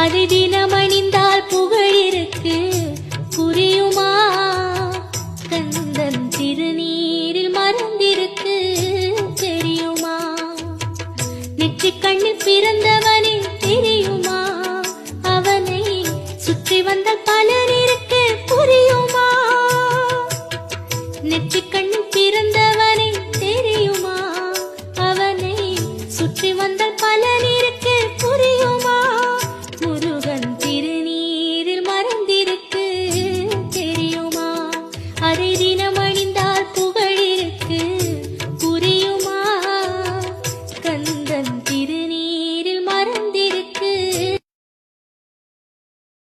அதை தினம் அணிந்தால் புகழ் இருக்கு புரியுமா? கந்தன் திருநீரில் மறந்திருக்கு தெரியுமா? நெற்றி கண்ணில் பிறந்தவனே தெரியுமா? அவனை சுற்றி வந்த பலரே